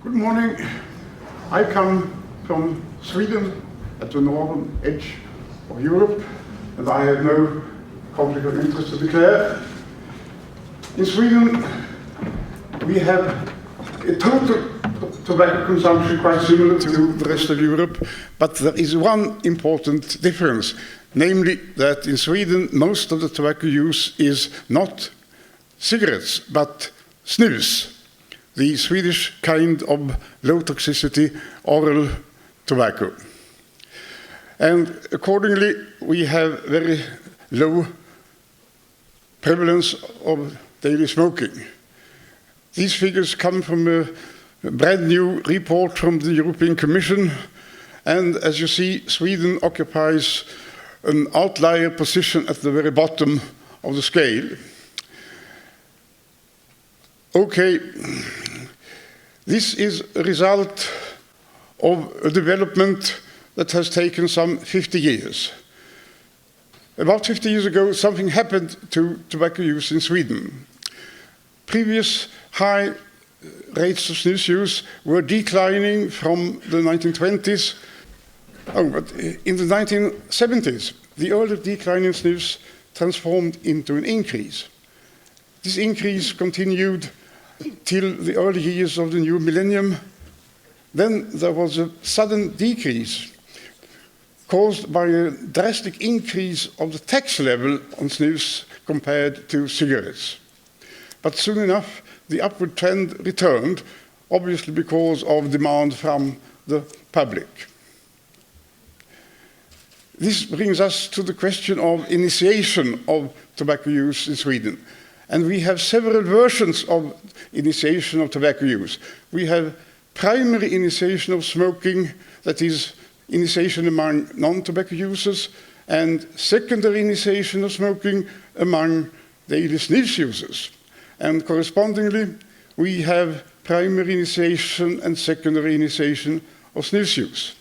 Good morning. I come from Sweden at the northern edge of Europe, and I have no conflict of interest to declare. In Sweden, we have a total tobacco consumption quite similar to the rest of Europe, but there is one important difference, namely that in Sweden most of the tobacco use is not cigarettes, but snus, the Swedish kind of low toxicity oral tobacco. And accordingly, we have very low prevalence of daily smoking. These figures come from a brand new report from the European Commission, and as you see, Sweden occupies an outlier position at the very bottom of the scale. Okay, this is a result of a development that has taken some 50 years. About 50 years ago, something happened to tobacco use in Sweden. Previous high rates of snus use were declining from the 1920s. But in the 1970s, the early decline in snus transformed into an increase. This increase continued till the early years of the new millennium. Then there was a sudden decrease caused by a drastic increase of the tax level on snus compared to cigarettes. But soon enough, the upward trend returned, obviously because of demand from the public. This brings us to the question of initiation of tobacco use in Sweden. And we have several versions of initiation of tobacco use. We have primary initiation of smoking, that is, initiation among non-tobacco users, and secondary initiation of smoking among daily snus users. And correspondingly, we have primary initiation and secondary initiation of snus use.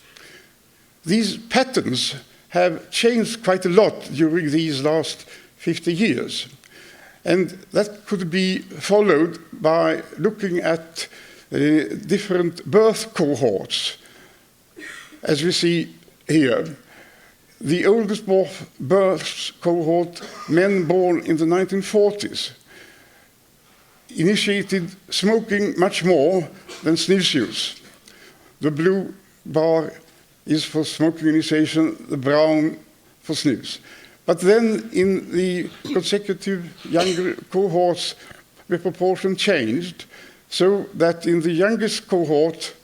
These patterns have changed quite a lot during these last 50 years. And that could be followed by looking at different birth cohorts. As we see here, the oldest birth cohort, men born in the 1940s, initiated smoking much more than snus use. The blue bar is for smoking initiation, the brown for snus. But then in the consecutive younger cohorts, the proportion changed, so that in the youngest cohort,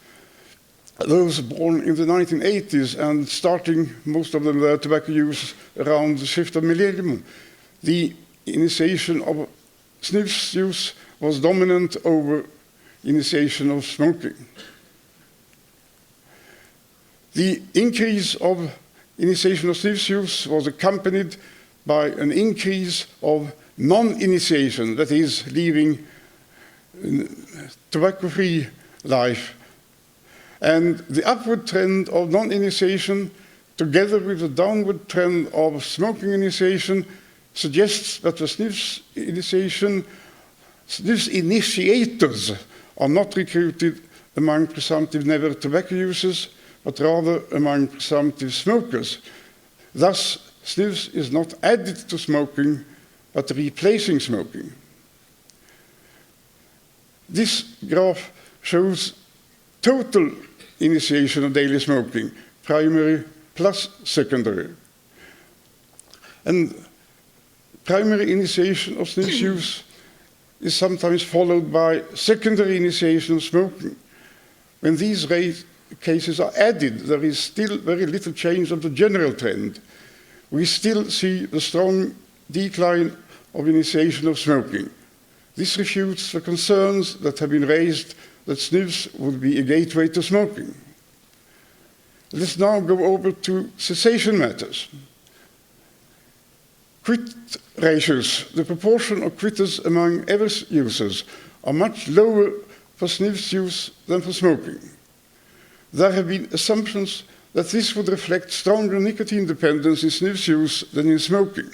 those born in the 1980s and starting most of them their tobacco use around the shift of millennium, the initiation of snus use was dominant over initiation of smoking. The increase of initiation of snus use was accompanied by an increase of non-initiation, that is, leaving tobacco-free life. And the upward trend of non-initiation, together with the downward trend of smoking initiation, suggests that the snus initiators are not recruited among presumptive never tobacco users, but rather among presumptive smokers. Thus, snus is not added to smoking, but replacing smoking. This graph shows total initiation of daily smoking, primary plus secondary. And primary initiation of snus use is sometimes followed by secondary initiation of smoking. When these cases are added, there is still very little change of the general trend. We still see the strong decline of initiation of smoking. This refutes the concerns that have been raised that snus would be a gateway to smoking. Let's now go over to cessation matters. Quit ratios, the proportion of quitters among ever users, are much lower for snus use than for smoking. There have been assumptions that this would reflect stronger nicotine dependence in snus use than in smoking.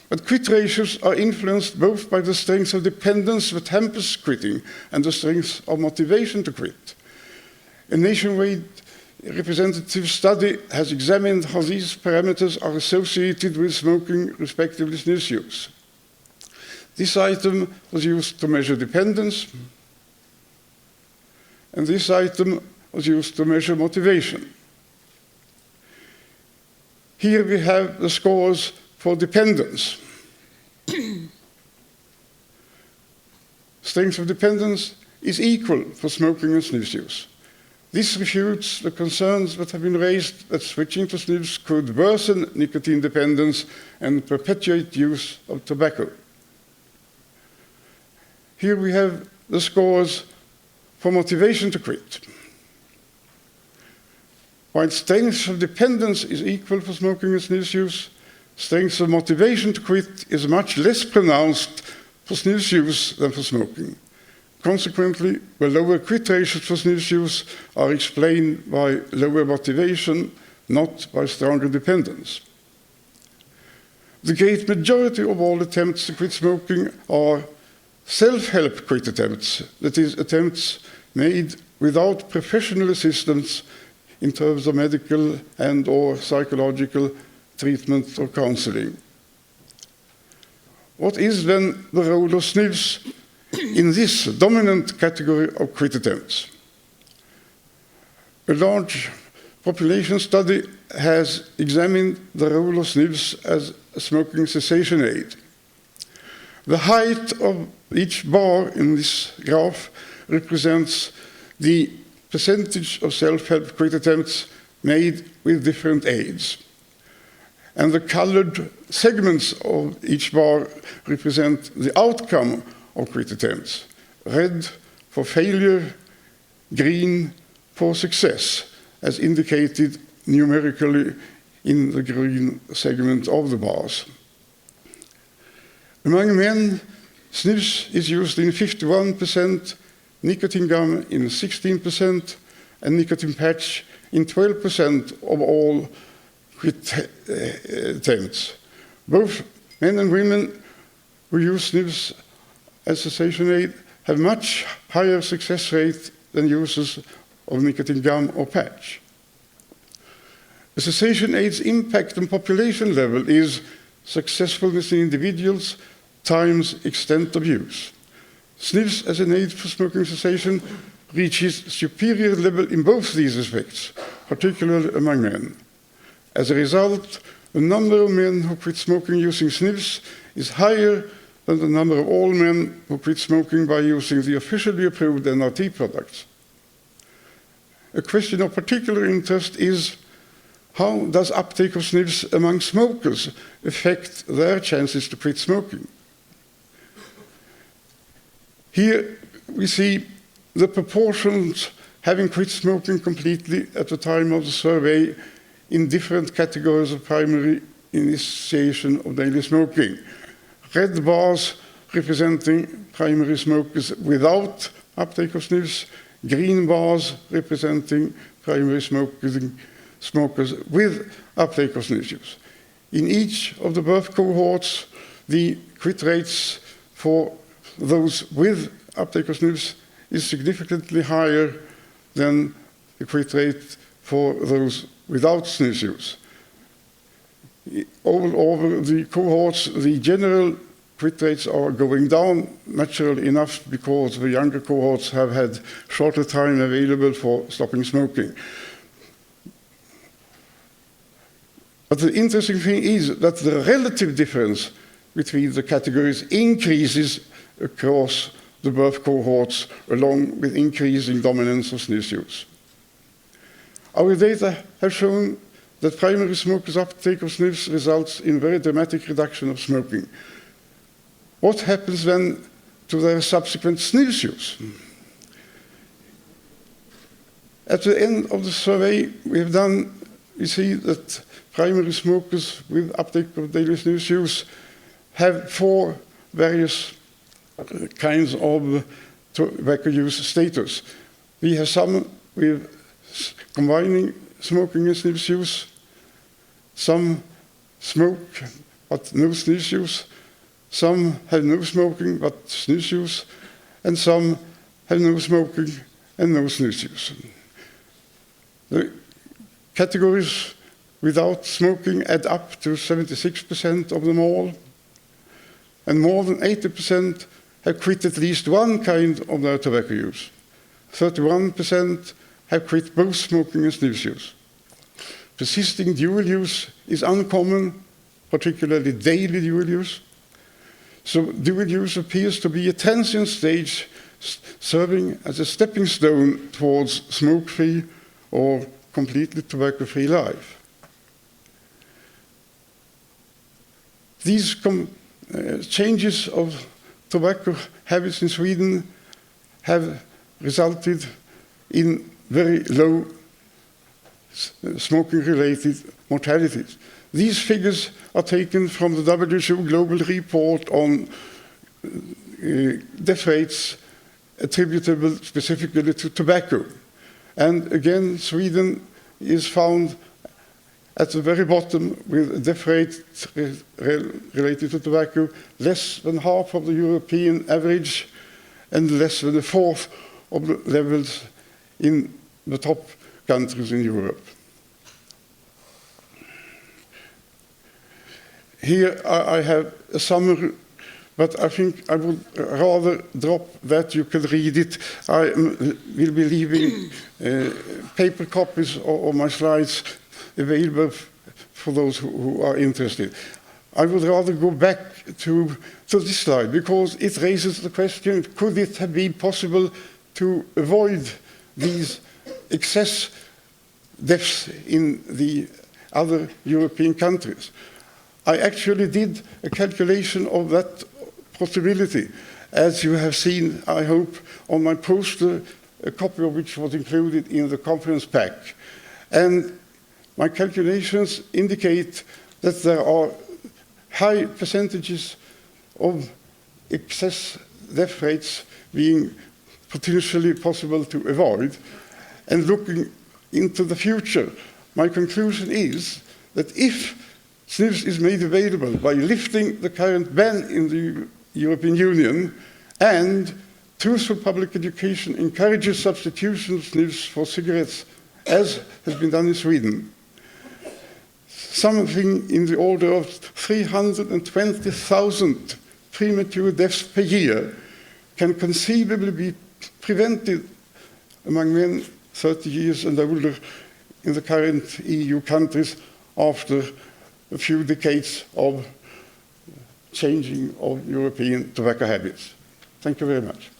But quit ratios are influenced both by the strength of dependence that hampers quitting and the strength of motivation to quit. A nationwide representative study has examined how these parameters are associated with smoking, respectively snus use. This item was used to measure dependence, and this item was used to measure motivation. Here we have the scores for dependence. Strength of dependence is equal for smoking and snus use. This refutes the concerns that have been raised that switching to snus could worsen nicotine dependence and perpetuate use of tobacco. Here we have the scores for motivation to quit. While strength of dependence is equal for smoking and snus use, strength of motivation to quit is much less pronounced for snus use than for smoking. Consequently, the lower quit ratios for snus use are explained by lower motivation, not by stronger dependence. The great majority of all attempts to quit smoking are self-help quit attempts, that is, attempts made without professional assistance in terms of medical and/or psychological treatment or counseling. What is then the role of snus in this dominant category of quit attempts? A large population study has examined the role of snus as a smoking cessation aid. The height of each bar in this graph represents the percentage of self-help quit attempts made with different aids. And the colored segments of each bar represent the outcome of quit attempts. Red for failure, green for success, as indicated numerically in the green segment of the bars. Among men, snus is used in 51%, nicotine gum in 16%, and nicotine patch in 12% of all quit attempts. Both men and women who use snus as cessation aid have much higher success rate than users of nicotine gum or patch. The cessation aid's impact on population level is successfulness in individuals times extent of use. Snus as an aid for smoking cessation reaches superior level in both these respects, particularly among men. As a result, the number of men who quit smoking using snus is higher than the number of all men who quit smoking by using the officially approved NRT products. A question of particular interest is, how does uptake of snus among smokers affect their chances to quit smoking? Here we see the proportions having quit smoking completely at the time of the survey in different categories of primary initiation of daily smoking. Red bars representing primary smokers without uptake of snus, green bars representing primary smokers with uptake of snus use. In each of the birth cohorts, the quit rates for those with uptake of snus is significantly higher than the quit rate for those without snus use. Over the cohorts, the general quit rates are going down naturally enough because the younger cohorts have had shorter time available for stopping smoking. But the interesting thing is that the relative difference between the categories increases across the birth cohorts along with increasing dominance of snus use. Our data have shown that primary smokers' uptake of snus results in very dramatic reduction of smoking. What happens then to their subsequent snus use? At the end of the survey we see that primary smokers with uptake of daily snus use have 4 various kinds of tobacco use status. We have some with combining smoking and snus use. Some smoke but no snus use. Some have no smoking but snus use, and some have no smoking and no snus use. The categories without smoking add up to 76% of them all, and more than 80% have quit at least one kind of their tobacco use. 31% have quit both smoking and snus use. Persisting dual use is uncommon, particularly daily dual use. So dual use appears to be a transient stage serving as a stepping stone towards smoke-free or completely tobacco-free life. These changes of tobacco habits in Sweden have resulted in very low smoking-related mortalities. These figures are taken from the WHO Global Report on death rates attributable specifically to tobacco. And again, Sweden is found at the very bottom with a death rate related to tobacco less than half of the European average and less than a fourth of the levels in the top countries in Europe. Here I have a summary, but I think I would rather drop that. You can read it. I will be leaving paper copies of my slides available for those who are interested. I would rather go back to this slide because it raises the question, could it have been possible to avoid these excess deaths in the other European countries? I actually did a calculation of that possibility, as you have seen, I hope, on my poster, a copy of which was included in the conference pack. And my calculations indicate that there are high percentages of excess death rates being potentially possible to avoid. And looking into the future, my conclusion is that if snus is made available by lifting the current ban in the European Union and truthful public education encourages substitution of snus for cigarettes, as has been done in Sweden, something in the order of 320,000 premature deaths per year can conceivably be prevented among men 30 years and older in the current EU countries after a few decades of changing of European tobacco habits. Thank you very much.